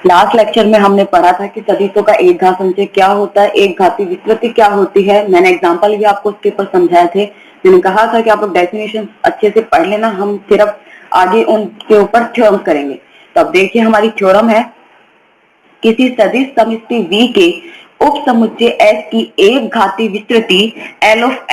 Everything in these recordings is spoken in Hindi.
लास्ट लेक्चर में हमने पढ़ा था कि सदिशों का एक घात संचय क्या होता है, एक घाती विस्तृति क्या होती है। मैंने एग्जांपल भी आपको उसके ऊपर समझाए थे। मैंने कहा था कि आप लोग डेफिनेशन अच्छे से पढ़ लेना, हम सिर्फ आगे उनके ऊपर थ्योरम करेंगे। तो अब देखिए हमारी थ्योरम है, किसी सदिश समष्टि V के उप समुच्चय S की एक घाती विस्तृति L ऑफ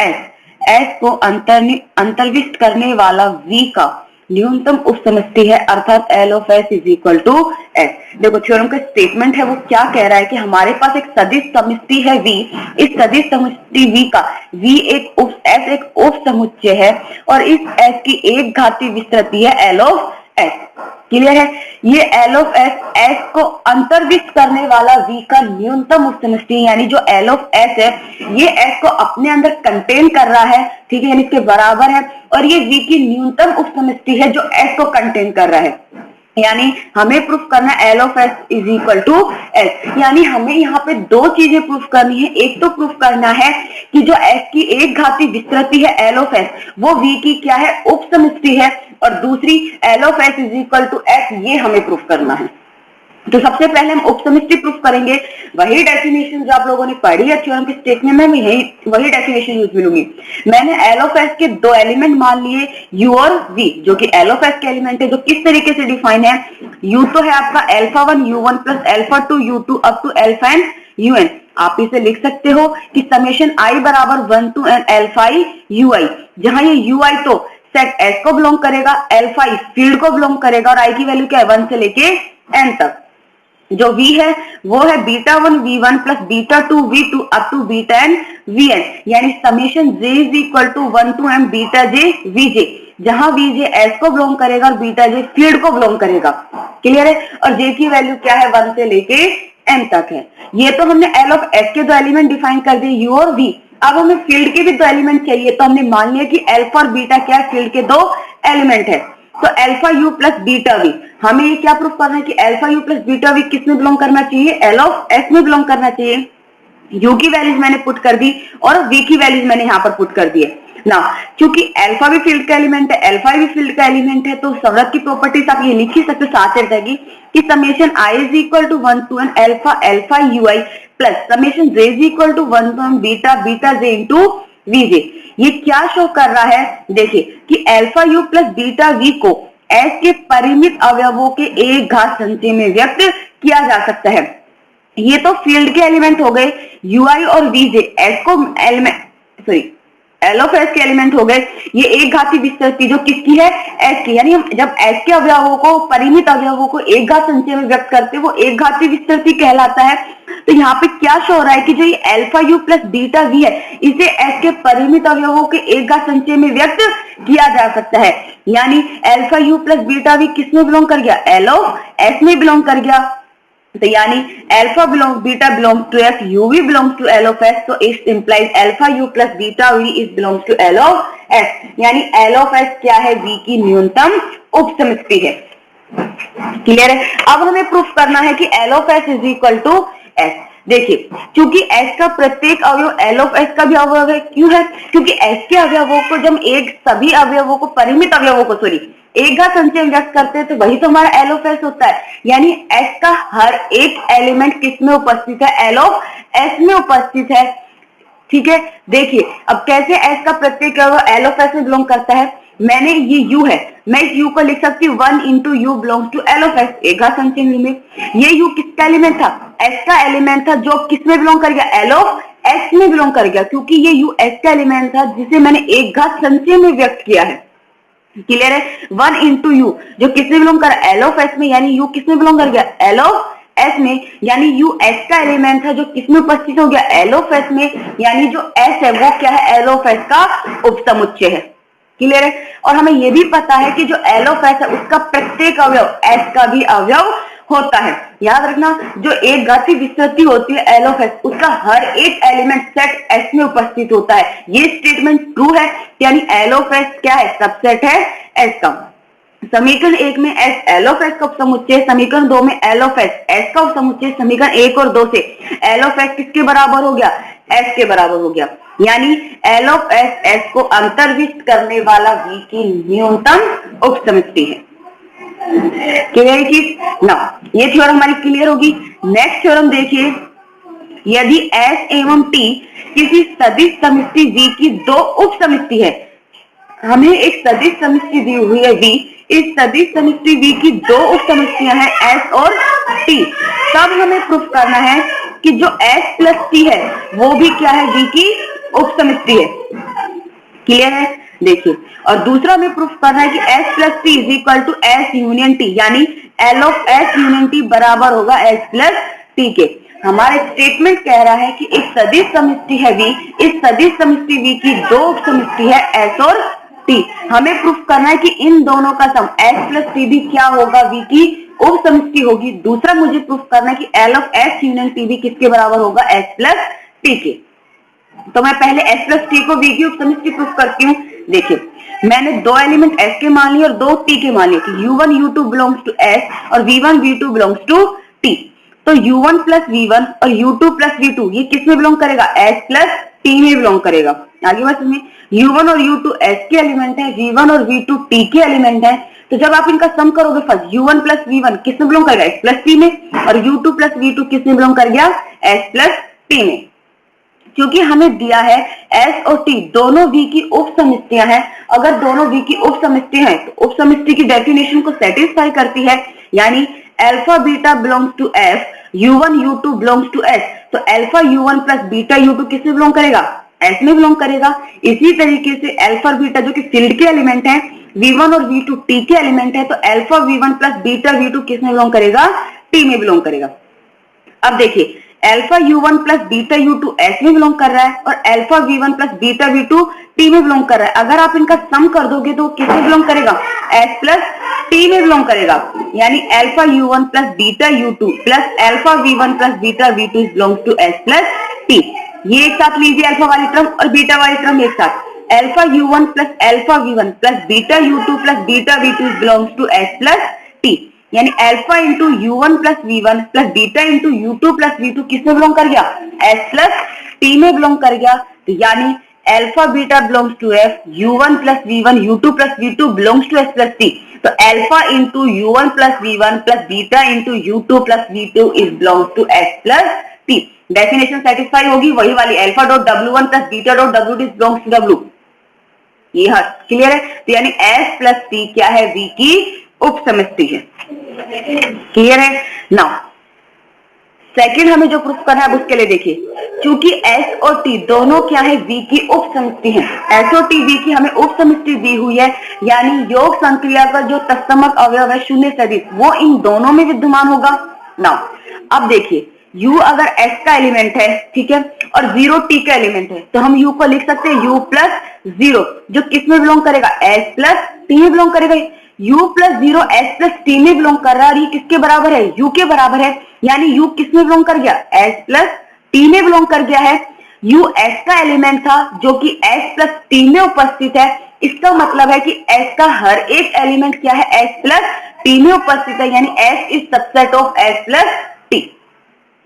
S को अंतर्विष्ट करने वाला V का न्यूनतम उप समष्टि है, अर्थात L of S is equal to S। देखो थ्योरम का स्टेटमेंट है, वो क्या कह रहा है कि हमारे पास एक सदिश समष्टि है V। इस सदिश समष्टि V का V S एक उप समुच्चय है और इस S की एक घाती विस्तृति है L ऑफ S। क्लियर है? ये L ऑफ S को अंतर्विष्ट करने वाला V का न्यूनतम उप समष्टि, यानी जो L ऑफ S है ये S को अपने अंदर कंटेन कर रहा है, ठीक है, यानी इसके बराबर है। और ये V की न्यूनतम उप समष्टि है जो S को कंटेन कर रहा है। यानी हमें प्रूफ करना है L of S is equal to S। यानी हमें यहाँ पे दो चीजें प्रूफ करनी है। एक तो प्रूफ करना है कि जो S की एक घाती विस्तृति है L ऑफ S वो V की क्या है, उप समष्टि है, और दूसरी L of S is equal to S, ये हमें प्रूफ करना है। तो सबसे पहले हम उप समष्टि प्रूफ करेंगे। वही डेफिनेशन जो आप लोगों ने पढ़ी है थ्योरम के स्टेटमेंट में, वही डेफिनेशन यूज मिलूंगी। मैंने L ऑफ S के दो एलिमेंट मान लिए U और V, जो कि L ऑफ S के एलिमेंट है। जो किस तरीके से डिफाइन है, U तो है आपका alpha 1 U1 plus alpha 2 U2 up to alpha n UN। आप इसे लिख सकते हो कि समेशन I बराबर 1 to n alpha i UI, जहां ये UI तो सेट S को बिलोंग करेगा, अल्फा i फील्ड को बिलोंग करेगा, और I की वैल्यू क्या है 1 से लेके n तक। जो V है वो है β1 V1 plus β2 V2 up to βn Vn, यानी summation J is equal to 1 to m beta j Vj, जहां Vj S को बिलोंग करेगा और बीटा j फील्ड को बिलोंग करेगा। क्लियर है? और J की वैल्यू क्या है 1 से लेके n तक है। ये तो हमने L ऑफ S के दो एलिमेंट डिफाइन कर दिए U और V। अब हमें फील्ड के भी दो एलिमेंट चाहिए, तो हमने मान लिया कि अल्फा और बीटा क्या है, फील्ड के दो एलिमेंट है। तो alpha u plus beta we, हमें ये क्या प्रूफ करना है कि alpha u plus beta v किस में बिलोंग करना चाहिए, L ऑफ S में बिलोंग करना चाहिए। U की वैल्यूज मैंने पुट कर दी और V की वैल्यूज मैंने यहाँ पर पुट कर दी है ना। क्योंकि अल्फा भी फील्ड का एलिमेंट है, अल्फा भी फील्ड का एलिमेंट है, तो संवृत की प्रॉपर्टीज आप ये लिख ही सकते, साथ चल जाएगी कि summation I is equal to 1 to n alpha UI plus summation J is equal to 1 to n beta J into Vj। ये क्या शो कर रहा है, देखिए कि alpha u plus beta v को S के परिमित अवयवों के एक घात संचय में व्यक्त किया जा सकता है। ये तो फील्ड के एलिमेंट हो गए UI और Vj, S को L ऑफ S के एलिमेंट हो गए। ये एक घाती विस्तृति जो किसकी है, S की, यानी हम जब S के अवयवों को, परिमित अवयवों को एक घात संचय में व्यक्त करते हैं वो एक घाती विस्तृति कहलाता है। तो यहाँ पे क्या शो हो रहा है कि जो ये alpha u plus beta we है इसे S के परिमित अवयवों के एक घात संचय में व्यक्त किया जा सकता है। यानी alpha u plus beta v किस में बिलोंग कर गया, L ऑफ S में बिलोंग कर गया। तो यानी alpha beta belongs to S, UV belongs to L of S, तो it implies alpha u plus beta v is belongs to L of S। यानी L ऑफ S क्या है, V की न्यूनतम उप समष्टि है। क्लियर है? अब हमें प्रूफ करना है कि L of S is equal to S। देखिए क्योंकि S का प्रत्येक अवयव L ऑफ S का भी अवयव है। क्यों है? क्योंकि S के अवयवों को जब सभी अवयवों को, परिमित अवयवों को एक घात संचय व्यक्त करते हैं तो वही तो हमारा L ऑफ S होता है। यानी S का हर एक एलिमेंट किस में उपस्थित है, L ऑफ S में उपस्थित है। ठीक है, देखिए अब कैसे S का प्रत्येक L ऑफ S में बिलोंग करता है। मैंने ये U है, मैं इस U को लिख सकती हूँ 1 into u belongs to L of S, एक घात संचय में। ये U किसका एलिमेंट था, S का एलिमेंट था, जो किस में बिलोंग कर गया, L ऑफ S में बिलोंग कर गया, क्योंकि ये U S का एलिमेंट था जिसे मैंने एक घात संचय में व्यक्त किया है। क्लियर है? 1 इंटू यू जो किसमें बिलोंग कर, L ऑफ S में, यानी U किसमें बिलोंग कर गया, L ऑफ S में, यानी U S का एलिमेंट था जो किसमें उपस्थित हो गया, L ऑफ S में, यानी जो S है वो क्या है, L ऑफ S का उपसमुच्चय है। क्लियर है? और हमें यह भी पता है कि जो L ऑफ S है उसका प्रत्येक अवयव S का भी अवयव होता है। याद रखना, जो एक घाती विस्तृति होती है L ऑफ S, उसका हर एक एलिमेंट सेट S में उपस्थित होता है। ये स्टेटमेंट ट्रू है, यानी L ऑफ S क्या है, सबसेट है S का। समीकरण 1 में S L ऑफ S का उपसमुच्चय, समीकरण 2 में L ऑफ S का उपसमुच्चय, समीकरण 1 और 2 से L ऑफ S किसके बराबर हो गया, S के बराबर हो गया। यानी L ऑफ S को अंतर्विष्ट करने वाला V की न्यूनतम उपसमुच्चय है। क्लियर की ना, ये थ्योरम हमारी क्लियर होगी। नेक्स्ट थ्योरम देखिए, यदि S एवं T किसी सदिश समष्टि V की दो उप समष्टि है, हमें एक सदिश समष्टि दी हुई है V, इस सदिश समष्टि V की दो उप समष्टियां हैं S और T, तब हमें प्रूफ करना है कि जो S प्लस T है वो भी क्या है, V की उप समष्टि है। क्लियर है? देखिए, और दूसरा हमें प्रूफ करना है कि S plus t is equal to S union T, यानी L of S union T बराबर होगा S प्लस T के। हमारा स्टेटमेंट कह रहा है कि एक सदिश समष्टि है V, इस सदिश समष्टि V की दो उप समष्टि है S और T। हमें प्रूफ करना है कि इन दोनों का सम S प्लस T भी क्या होगा, V की उप समष्टि होगी। दूसरा मुझे प्रूफ करना है कि L of S union T भी किसके बराबर होगा, S प्लस T के। तो मैं पहले S प्लस T को V की उप समष्टि प्रूफ करती हूँ। देखिए, मैंने दो एलिमेंट S के मान लिए और दो T के मान लिए कि U1 U2 belongs to S और V1 V2 belongs to T। तो U1 प्लस V1 और U2 प्लस V2 ये किस में बिलोंग करेगा, S प्लस T में बिलोंग करेगा। आगे बात सुनिए, U1 और U2 S के एलिमेंट है, V1 और V2 T के एलिमेंट है। तो जब आप इनका सम करोगे, फर्स्ट U1 प्लस V1 किस में बिलोंग करेगा, S प्लस T में, और U2 प्लस V2 किस में बिलोंग कर गया, S प्लस T में। क्योंकि हमें दिया है S और T दोनों V की उप समष्टियां हैं, अगर दोनों V की उप समष्टियां हैं तो उप समष्टि की डेफिनेशन को सेटिस्फाई करती है, यानी alpha beta belongs to F, U1 U2 belongs to S। तो alpha U1 plus beta U2 किस में बिलोंग करेगा, S में बिलोंग करेगा। इसी तरीके से अल्फा बीटा जो कि फील्ड के एलिमेंट है, V1 और V2 T के एलिमेंट है, तो alpha V1 plus beta V2 किस में बिलोंग करेगा, T में बिलोंग करेगा। अब देखिए, alpha U1 plus beta U2 S में बिलोंग कर रहा है और alpha V1 plus beta V2 T में बिलोंग कर रहा है। अगर आप इनका सम कर दोगे तो किस में बिलोंग करेगा, S प्लस T में बिलोंग करेगा। यानी alpha U1 plus beta U2 plus alpha V1 plus beta V2 belongs to S plus T। ये एक साथ लीजिए, अल्फा वाली टर्म और बीटा वाली टर्म एक साथ। Alpha U1 plus alpha V1 plus beta U2 plus beta V2 belongs to S plus T। यानी alpha into U1 plus V1 plus beta into U2 plus V2 किस में बिलोंग कर गया, S प्लस T में बिलोंग कर गया। तो यानी alpha beta belongs to F, U1 plus V1 U2 plus V2 belongs to S plus T। तो alpha into U1 plus V1 plus beta into U2 plus V2 is belongs to S plus T। Definition satisfy होगी, वही वाली alpha dot W1 plus beta dot W2 is belongs to W। ये क्लियर है? तो यानी S प्लस T क्या है, V की उप समष्टि है। क्लियर है? नाउ सेकंड हमें जो प्रूफ करना है उसके लिए देखिए, क्योंकि S और T दोनों क्या है, V की उप समष्टि है। S और T V की हमें उप समष्टि दी हुई है, यानी योग संक्रिया का जो तत्समक अवयव है शून्य सदिश वो इन दोनों में विद्यमान होगा। नाउ अब देखिए, U अगर S का एलिमेंट है, ठीक है, और 0 T का एलिमेंट है, तो हम U को लिख सकते हैं U प्लस 0, जो किस में बिलोंग करेगा, S प्लस T में बिलोंग करेगा। U plus 0 S plus T में बिलोंग कर रहा है और ये किसके बराबर है, U के बराबर है। यानी U किस में बिलोंग कर गया, S प्लस T में बिलोंग कर गया है। U S का एलिमेंट था जो कि S प्लस T में उपस्थित है। इसका मतलब है कि S का हर एक एलिमेंट क्या है, S प्लस T में उपस्थित है, यानी S is subset of S plus T।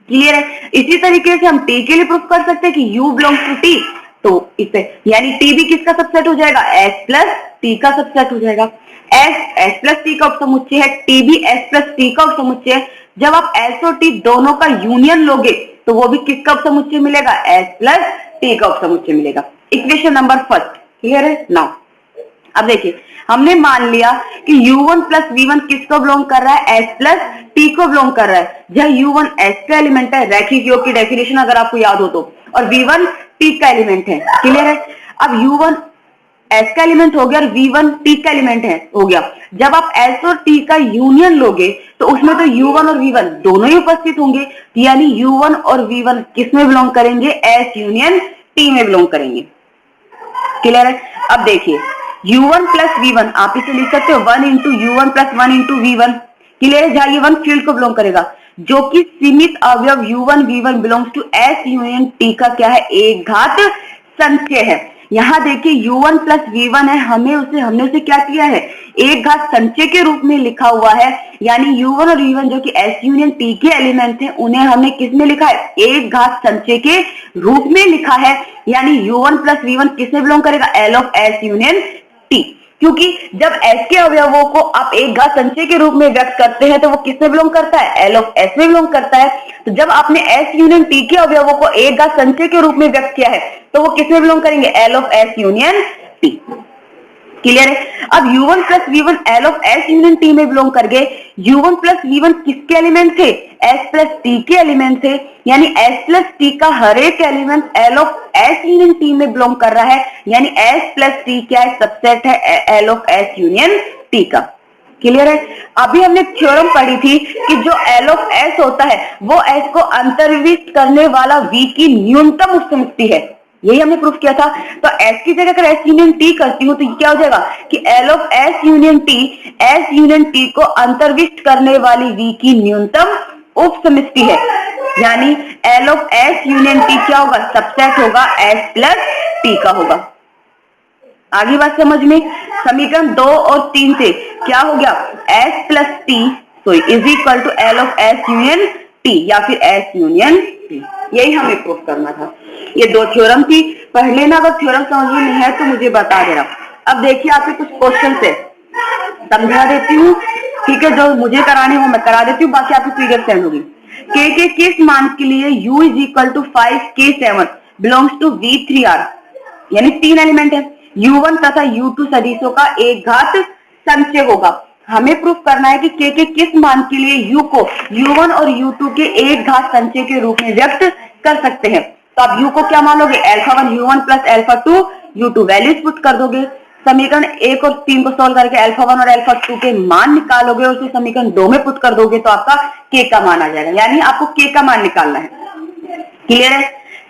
Clear है? इसी तरीके से हम T के लिए प्रूफ कर सकते हैं कि U बिलोंग्स टू T, तो इसे यानी T भी किसका सबसेट हो जाएगा, S प्लस T का सबसेट हो जाएगा। S प्लस T का उपसमुच्चय है, T भी S प्लस T का उपसमुच्चय है। जब आप S और T दोनों का यूनियन लोगे तो वो भी किसका उपसमुच्चय मिलेगा, S प्लस T का उपसमुच्चय मिलेगा। इक्वेशन नंबर फर्स्ट क्लियर है? नाउ अब देखिए, हमने मान लिया कि U1 प्लस V1 किसको बिलोंग कर रहा है, S प्लस T को बिलोंग कर रहा है। जहाँ U1 S का एलिमेंट है, रैखिक योग की डेफिनेशन अगर आपको याद हो तो, और V1 T का एलिमेंट है। क्लियर है? अब U1 S का एलिमेंट हो गया और V1 T का एलिमेंट है हो गया। जब आप S और T का यूनियन लोगे तो उसमें तो U1 और V1 दोनों ही उपस्थित होंगे, यानी U1 और V1 किस में बिलोंग करेंगे, S यूनियन T में बिलोंग करेंगे। क्लियर है? अब देखिए, U1 प्लस V1 आप इसे लिख सकते हो 1 into U1 plus 1 into V1। Clear है? जहां ये 1 फील्ड को बिलोंग करेगा, जो कि सीमित अवयव U1 V1 belongs to S union T का क्या है, एक घात संचय है। यहाँ देखिए U1 प्लस V1 है, हमने उसे क्या किया है, एक घात संचय के रूप में लिखा हुआ है। यानी U1 और V1 जो कि S यूनियन T के एलिमेंट हैं, उन्हें हमने किस में लिखा है, एक घात संचय के रूप में लिखा है। यानी U1 प्लस V1 किस में बिलोंग करेगा, L of S union T। क्योंकि जब S के अवयवों को आप एक घात संचय के रूप में व्यक्त करते हैं तो वो किस में बिलोंग करता है, L ऑफ S में बिलोंग करता है। तो जब आपने S यूनियन T के अवयवों को एक घात संचय के रूप में व्यक्त किया है तो वो किस में बिलोंग करेंगे, L of S union T। Clear है। अब U1 plus V1 L of S union T में बिलोंग कर गए। U1 प्लस V1 किसके एलिमेंट थे, S प्लस T के एलिमेंट थे, यानी S प्लस T का हर एक element L of S union T में बिलोंग कर रहा है, यानी S प्लस T क्या है, सबसेट है L of S union T का। क्लियर है। अभी हमने थ्योरम पढ़ी थी कि जो L ऑफ S होता है वो S को अंतर्विष्ट करने वाला V की न्यूनतम उपसमुच्चय है, यही हमने प्रूफ किया था। तो S की जगह अगर S यूनियन T करती हूँ तो क्या हो जाएगा कि L of S union T S union T को अंतर्विष्ट करने वाली V की न्यूनतम उपसमुच्चय है, यानी L of S union T क्या होगा, सबसेट होगा S प्लस T का होगा। आगे बात समझ में। समीकरण 2 और 3 से क्या हो गया, S plus T is equal to L of S union T या फिर S यूनियन T, यही हमें प्रूफ करना था। ये दो थ्योरम थी, पढ़ लेना, अगर थ्योरम समझ में नहीं है तो मुझे बता देना। अब देखिए आपके कुछ क्वेश्चन से समझा देती हूँ, ठीक है, जो मुझे कराने वो मैं करा देती हूँ, बाकी आपकी पीडीएफ सेंड होगी। के किस मान के लिए U is equal to 5K7 belongs to V3R, यानी 3 एलिमेंट है, U1 तथा U2 सदिशों का एक घात संचय होगा। हमें प्रूफ करना है कि के किस मान के लिए U को U1 और U2 के एक घात संचय के रूप में व्यक्त कर सकते हैं। तो आप U को क्या मानोगे, alpha 1 U1 plus alpha 2 U2, values put कर दोगे। समीकरण 1 और 3 को सॉल्व करके अल्फा 1 और अल्फा 2 के मान निकालोगे और उसे समीकरण 2 में पुट कर दोगे तो आपका के का मान आ जाएगा, यानी आपको के का मान निकालना है। क्लियर है।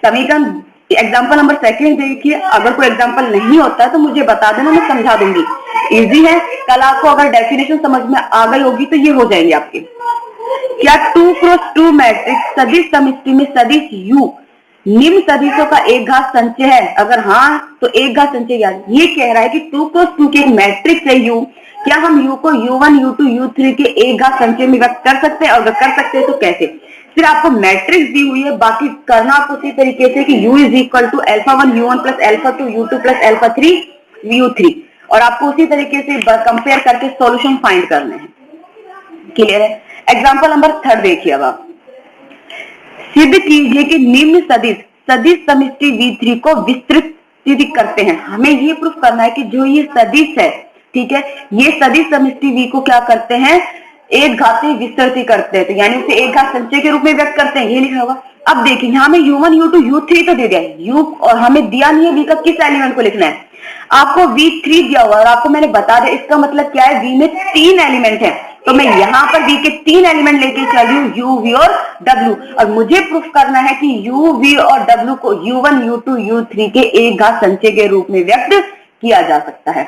समीकरण एग्जाम्पल नंबर 2 देखिए, अगर कोई एग्जाम्पल नहीं होता है तो मुझे बता देना, मैं समझा दूंगी, इजी है। कल आपको अगर डेफिनेशन समझ में आ गई होगी तो ये हो जाएंगे आपके। क्या 2x2 मैट्रिक्स सदिश समिति में सदिश U निम्न सदिशों का एक घात संचय है, अगर हाँ तो एक घात संचय याद, ये कह रहा है कि 2x2 के एक मैट्रिक्स है U, क्या हम U को U1 U2 U3 के एक घात संचय में व्यक्त कर सकते हैं, और अगर कर सकते हैं तो कैसे। फिर आपको मैट्रिक्स दी हुई है, बाकी करना आपको उसी तरीके से कि U is equal to alpha 1 U1 plus alpha 2 U2 plus alpha 3 U3, और आपको उसी तरीके से कंपेयर करके सॉल्यूशन फाइंड करने हैं। क्लियर है। एग्जांपल नंबर 3 देखिए। अब आप सिद्ध कीजिए कि निम्न सदिश समिति V3 को विस्तृत करते हैं। हमें ये प्रूफ करना है कि जो ये सदिश है, ठीक है, ये सदिश समिति V को क्या करते हैं, एक घाती विस्तृति करते हैं, तो यानी उसे एक घात संचय के रूप में व्यक्त करते हैं, ये लिखा होगा। अब देखिए यहाँ में U1 U2 U3 तो दे दिया है, U और हमें दिया नहीं है V का किस एलिमेंट को लिखना है। आपको V3 दिया हुआ और आपको मैंने बता दिया, इसका मतलब क्या है, V में 3 एलिमेंट है, तो मैं यहाँ पर V के 3 एलिमेंट लेके चल रही हूँ, U, V और W, और मुझे प्रूफ करना है कि U, V और W को U1 U2 U3 के एक घात संचय के रूप में व्यक्त किया जा सकता है।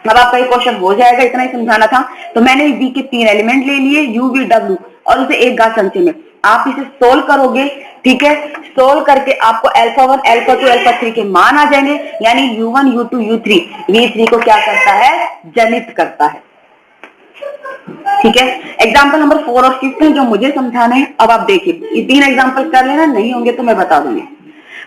अब आपका ये क्वेश्चन हो जाएगा, इतना ही समझाना था। तो मैंने V के 3 एलिमेंट ले लिए, U, V, W, और उसे एक घात संचय में आप इसे सोल्व करोगे, ठीक है, सोल्व करके आपको अल्फा 1 अल्फा 2 अल्फा 3 के मान आ जाएंगे, यानी U1 U2 U3 V3 को क्या करता है, जनित करता है। ठीक है। एग्जाम्पल नंबर 4 और 6 है जो मुझे समझाना है। अब आप देखिए, ये 3 एग्जाम्पल कर लेना, नहीं होंगे तो मैं बता दूंगी।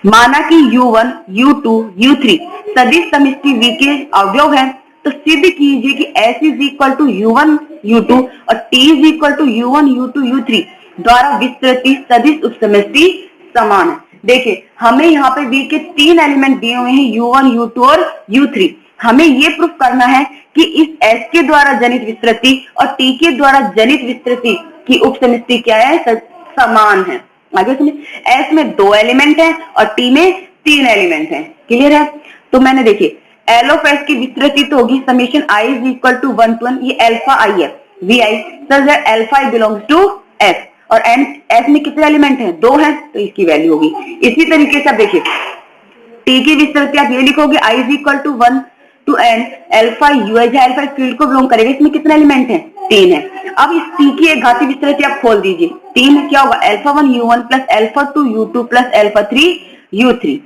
माना कि U1 U2 U3 सदिश समिति V के अवयव है, तो सिद्ध कीजिए कि S is equal to U1 U2 और T is equal to U1 U2 U3 द्वारा विस्तृत सदिश उपसमिति समान है। देखिए हमें यहाँ पे V के 3 एलिमेंट दिए हुए हैं, U1 U2 और U3। हमें ये प्रूफ करना है कि इस S के द्वारा जनित विस्तृति और T के द्वारा जनित विस्तृति की उपसमिति क्या है, समान है। आगे सुनिए, S में 2 एलिमेंट हैं और T में 3 एलिमेंट हैं। क्लियर है। तो मैंने देखिए L ऑफ S की विस्तृति तो होगी summation I is equal to 1 to 1, ये अल्फा I है VI, such that alpha I belongs to S, और S में कितने एलिमेंट हैं, 2 हैं, तो इसकी वैल्यू होगी। इसी तरीके से देखिए T की विस्तृति आप ये लिखोगे I is equal to 1 to n alpha U है, अल्फा फील्ड को बिलोंग करेगा, इसमें कितने एलिमेंट हैं, 3 है। अब इस T की एक घाती विस्तृति आप खोल दीजिए, 3 क्या होगा, alpha 1 U1 plus alpha 2 U2 plus alpha 3 U3।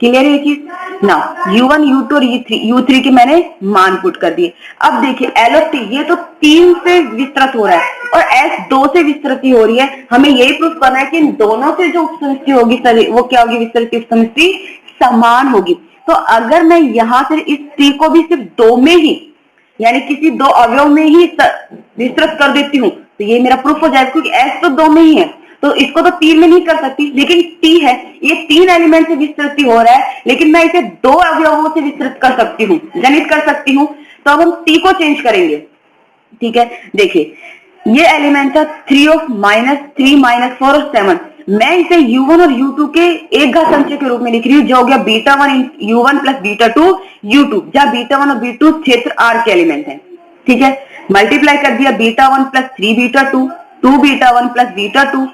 Clear है ये चीज ना। U1 U2 और U3 के मैंने मान पुट कर दिए। अब देखिए L और T ये तो 3 से विस्तृत हो रहा है और S 2 से विस्तृत हो रही है। हमें यही प्रूफ करना है कि इन दोनों से जो उपसमिति होगी वो क्या होगी, विस्तृत उपसमिति समान होगी। तो अगर मैं यहाँ से इस T को भी सिर्फ 2 में ही यानी किसी दो अवयव में ही विस्तृत कर देती हूँ तो ये मेरा प्रूफ हो जाएगा, क्योंकि एस तो दो में ही है तो इसको तो तीन में नहीं कर सकती, लेकिन टी है, ये तीन एलिमेंट से विस्तृत हो रहा है, लेकिन मैं इसे दो अवयवों से विस्तृत कर सकती हूँ, जनित कर सकती हूँ। तो अब हम टी को चेंज करेंगे, ठीक है। देखिए ये एलिमेंट था 3 ऑफ -3 -4 और 7, मैं इसे u1 और u2 के एक घात संचय के रूप में लिख रही हूँ, जो हो गया β1 u1 प्लस β2 u2, जहां β1 और β2 क्षेत्र R के एलिमेंट हैं, ठीक है। मल्टीप्लाई कर दिया β1 प्लस 3 β2, 2 β1 प्लस β2,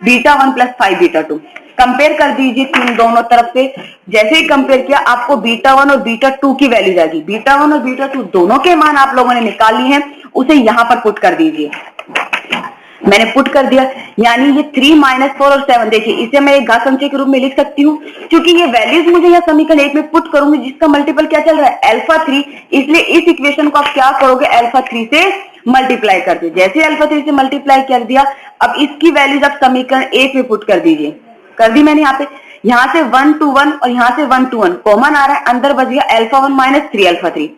β1 प्लस 5 β2। कंपेयर कर दीजिए तीन दोनों तरफ से, जैसे ही कंपेयर किया आपको β1 और β2 की वैल्यू जाएगी, β1 और β2 दोनों के मान आप लोगों ने निकाल ली हैं, उसे यहां पर पुट कर दीजिए। मैंने पुट कर दिया, यानी ये 3 -4 और 7, देखिए इसे मैं एक घात संचय के रूप में लिख सकती हूँ, क्योंकि ये वैल्यूज मुझे यहाँ समीकरण 1 में पुट करूंगी, जिसका मल्टीपल क्या चल रहा है α3, इसलिए इस इक्वेशन को आप क्या करोगे α3 से मल्टीप्लाई कर दो। जैसे α3 से मल्टीप्लाई कर दिया, अब इसकी वैल्यूज आप समीकरण 1 में पुट कर दीजिए, कर दी मैंने यहाँ पे। यहाँ से 1 to 1 और यहाँ से 1 to 1 कॉमन आ रहा है, अंदर बच गया α1 - 3α3,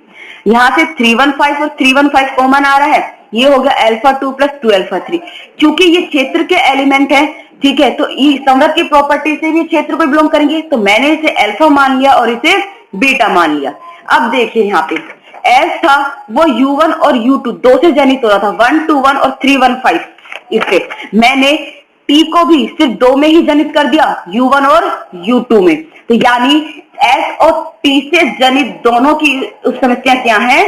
यहाँ से 315 और 315 कॉमन आ रहा है, ये हो गया α2 प्लस 2α3। क्योंकि ये क्षेत्र के एलिमेंट है, ठीक है, तो संवृत की प्रॉपर्टी से भी क्षेत्र को बिलोंग करेंगे, तो मैंने इसे अल्फा मान लिया और इसे बीटा मान लिया। अब देखिए यहाँ पे एस था वो u1 और u2 दो से जनित हो रहा था, 1 to 1 और 315, इससे मैंने टी को भी सिर्फ दो में ही जनित कर दिया, u1 और u2 में, तो यानी एस और टी से जनित दोनों की उस समस्या क्या है,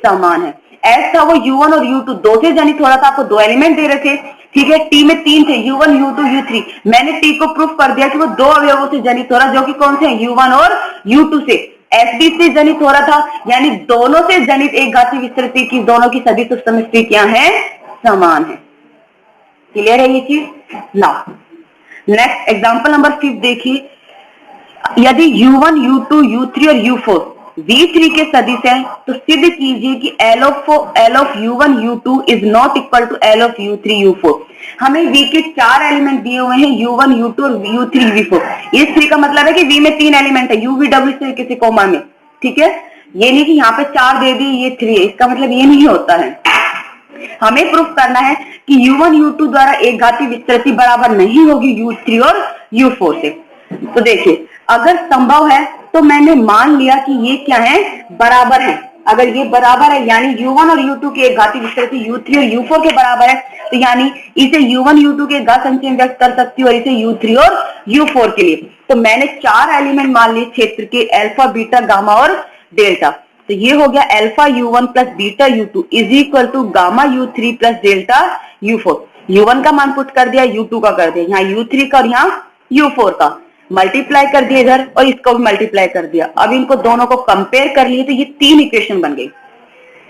समान है। एस था वो u1 और u2 दो से जनित हो रहा था, आपको दो एलिमेंट दे रखे, ठीक है, टी में तीन थे, u1 u2 u3, मैंने टी को प्रूफ कर दिया कि वो दो अवयवों से जनित हो रहा, जो कि कौन से हैं, u1 और u2 से। एस भी से जनित हो रहा था, यानी दोनों से जनित एक घातीय विस्तृति की दोनों की सदिश समष्टि क्या है, समान है। क्लियर है ये चीज। नाउ नेक्स्ट एग्जांपल नंबर 5 देखिए, यदि u1 u2 u3 और u4 v3 के सदिश हैं, तो सिद्ध कीजिए कि L of u1 u2 is not equal to L of u3 u4। हमें v के चार एलिमेंट दिए हुए हैं, u1 u2 और u3 v4। इस 3 का मतलब है कि v में तीन एलिमेंट है, u v w से किसी कॉमा में, ठीक है। ये नहीं कि यहाँ पे 4 दे दी ये 3 है, इसका मतलब ये नहीं होता है। हमें प्रूफ करना है कि u1 u2 द्वारा एक घातीय विस्तृति बराबर नहीं होगी u3 और u4 से। तो देखिए अगर संभव है तो मैंने मान लिया कि ये क्या है, बराबर है। अगर ये बराबर है यानी u1 और u2 की एक घातीय विस्तृति u3 और u4 के बराबर है, तो यानी इसे u1 u2 के घात संचय में व्यक्त कर सकती हूँ और इसे u3 और u4 के लिए। तो मैंने चार एलिमेंट मान लिए क्षेत्र के, अल्फा बीटा गामा और डेल्टा। तो ये हो गया alpha u1 plus beta u2 is equal to gamma u3 plus delta u4। u1 का मान पुट कर दिया, u2 का कर दिया, यहाँ u3 का और यहाँ u4 का मल्टीप्लाई कर दिया इधर, और इसको भी मल्टीप्लाई कर दिया। अब इनको दोनों को कंपेयर कर लिए तो ये तीन इक्वेशन बन गई।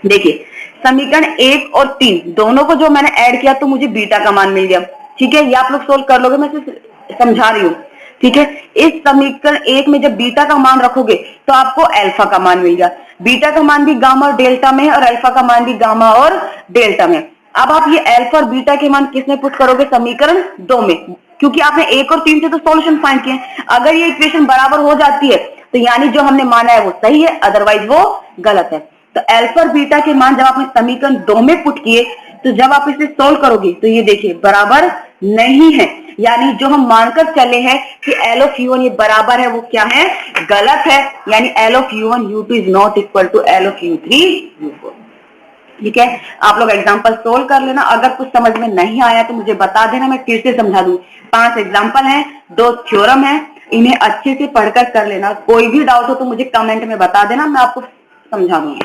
देखिए समीकरण 1 और 3 दोनों को जो मैंने ऐड किया तो मुझे बीटा का मान मिल गया, ठीक है। ये आप लोग सोल्व कर लोगे, मैं सिर्फ समझा रही हूँ, ठीक है। इस समीकरण 1 में जब बीटा का मान रखोगे तो आपको अल्फा का मान मिल गया, बीटा का मान भी गामा और डेल्टा में है और अल्फा का मान भी गामा और डेल्टा में। अब आप ये अल्फा और बीटा के मान किसमें पुट करोगे, समीकरण 2 में, क्योंकि आपने 1 और 3 से तो सॉल्यूशन फाइंड किए। अगर ये इक्वेशन बराबर हो जाती है तो यानी जो हमने माना है वो सही है, अदरवाइज वो गलत है। तो अल्फा और बीटा के मान जब आपने समीकरण 2 में पुट किए तो जब आप इसे सोल्व करोगे तो ये देखिए बराबर नहीं है, यानी जो हम मानकर चले हैं कि L of u1 ये बराबर है वो क्या है, गलत है। यानी L of u1 u2 is not equal to L of u3 u4। ठीक है, आप लोग एग्जांपल सोल्व कर लेना। अगर कुछ समझ में नहीं आया तो मुझे बता देना, मैं फिर से समझा दूं। 5 एग्जांपल हैं, 2 थ्योरम है, इन्हें अच्छे से पढ़कर कर लेना। कोई भी डाउट हो तो मुझे कमेंट में बता देना, मैं आपको समझा दूंगी।